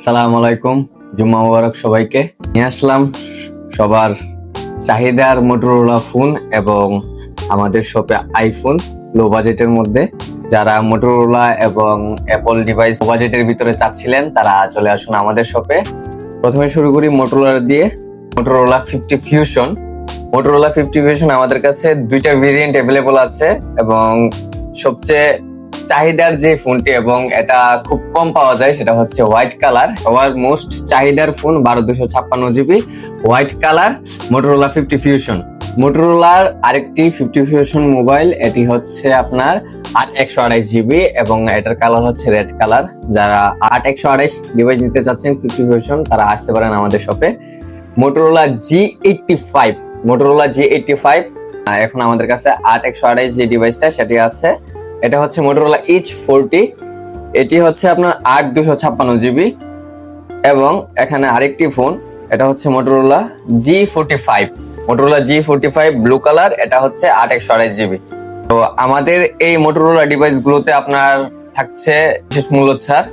আসসালামু আলাইকুম, জুম্মা মুবারক সবাইকে। নিয়ে আসলাম সবার চাহিদার মোটরোলা ফোন এবং আমাদের শপে আইফোন লো বাজেটের মধ্যে। যারা মোটরোলা এবং অ্যাপল ডিভাইস লো বাজেটের ভিতরে চাচ্ছিলেন তারা চলে আসুন আমাদের শপে। প্রথমে শুরু করি মোটরোলা দিয়ে। Motorola 50 fusion. মোটরোলা 50 ফিউশন আমাদের কাছে দুইটা ভেরিয়েন্ট অ্যাভেলেবল আছে এবং সবচেয়ে চাহিদার যে ফোনটি এবং এটা খুব কম পাওয়া যায় সেটা হচ্ছে হোয়াইট কালার। আবার মোস্ট চাহিদার phone 12256 GB white colour Motorola 50 fusion. মোটরোলার আরেকটি 50 ফিউশন মোবাইল, এটি হচ্ছে আপনার 8128 GB এবং এটার কালার হচ্ছে রেড কালার। যারা 8128 ডিভাইস নিতে চাচ্ছেন 50 ফিউশন তারা আসতে পারেন আমাদের শপে। মোটরোলা G85, মোটরোলা G85 এখন আমাদের কাছে 8128 যে ডিভাইসটা সেটি আছে। এটা হচ্ছে মোটরোলা H40, এটি হচ্ছে আপনার 8256 GB এবং এখানে আরেকটি ফোন, এটা হচ্ছে Motorola G45, Motorola G45 blue colour, এটা হচ্ছে 8128 GB। তো আমাদের এই মোটরোলা ডিভাইস গুলোতে আপনার থাকছে বিশেষ মূল্য ছাড়।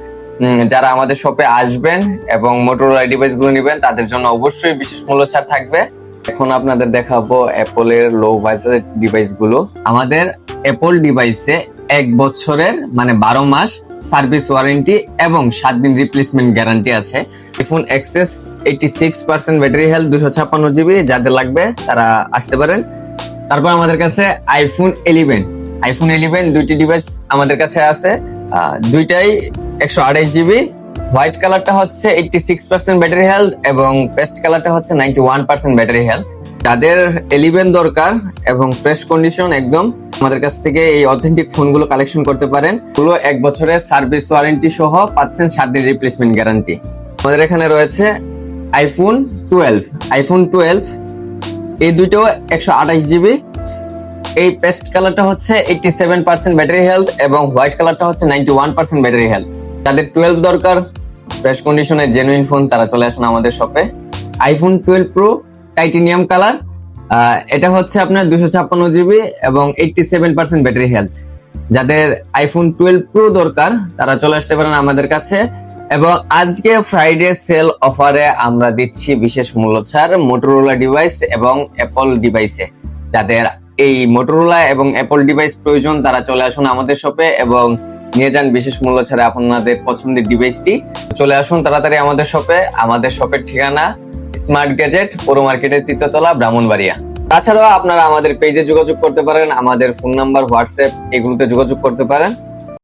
যারা আমাদের শপে আসবেন এবং মোটরোলা ডিভাইস গুলো নেবেন তাদের জন্য অবশ্যই বিশেষ মূল্য ছাড় থাকবে। এখন আপনাদের দেখাবো অ্যাপলের লো বাজেট ডিভাইস গুলো। আমাদের অ্যাপল ডিভাইসে 1 বছরের মানে 12 মাস সার্ভিস ওয়ারেন্টি এবং 7 দিন রিপ্লেসমেন্ট গ্যারান্টি আছে। IPhone XS 86% battery health, 256 GB। যাদের লাগবে তারা আসতে পারেন। তারপর আমাদের কাছে আইফোন 11 দুইটি ডিভাইস আমাদের কাছে আছে, দুইটাই 128 GB। হোয়াইট কালারটা হচ্ছে 86% ব্যাটারি হেলথ এবং পেস্ট কালারটা হচ্ছে 91% ব্যাটারি হেলথ। যাদের 11 দরকার এবং ফ্রেশ কন্ডিশন একদম, আমাদের কাছ থেকে এই অথেন্টিক ফোনগুলো কালেকশন করতে পারেন। পুরো 1 বছরের সার্ভিস ওয়ারেন্টি সহ পাচ্ছেন 7 দিন রিপ্লেসমেন্ট গ্যারান্টি। আমাদের এখানে রয়েছে আইফোন 12, এই দুইটাও 128 GB। এই পেস্ট কালারটা হচ্ছে 87% ব্যাটারি হেলথ এবং হোয়াইট কালারটা হচ্ছে 91% ব্যাটারি হেলথ। যাদের 12 দরকার ফ্রেশ কন্ডিশনে জেনুইন ফোন তারা চলে আসুন আমাদের শপে। আইফোন 12 প্রো টাইটেনিয়াম কালার, এটা হচ্ছে আপনার 256 GB এবং 87% ব্যাটারি হেলথ। যাদের আইফোন 12 প্রো দরকার তারা চলে আসতে পারেন আমাদের কাছে। এবং আজকে ফ্রাইডে সেল অফারে আমরা দিচ্ছি বিশেষ মূল্য ছাড় মোটরোলা ডিভাইস এবং অ্যাপল ডিভাইসে। যাদের এই মোটরোলা এবং অ্যাপল ডিভাইস প্রয়োজন তারা চলে আসুন আমাদের শপে এবং নিয়ে যান বিশেষ মূল্য ছাড়ে আপনাদের পছন্দের ডিভাইসটি। চলে আসুন তাড়াতাড়ি আমাদের শপে। আমাদের শপের ঠিকানা স্মার্ট গ্যাজেট, পৌর মার্কেটের 3য় তলা, ব্রাহ্মণবাড়িয়া। তাছাড়াও আপনারা আমাদের পেজে যোগাযোগ করতে পারেন, আমাদের ফোন নাম্বার, হোয়াটসঅ্যাপ এগুলোতে যোগাযোগ করতে পারেন।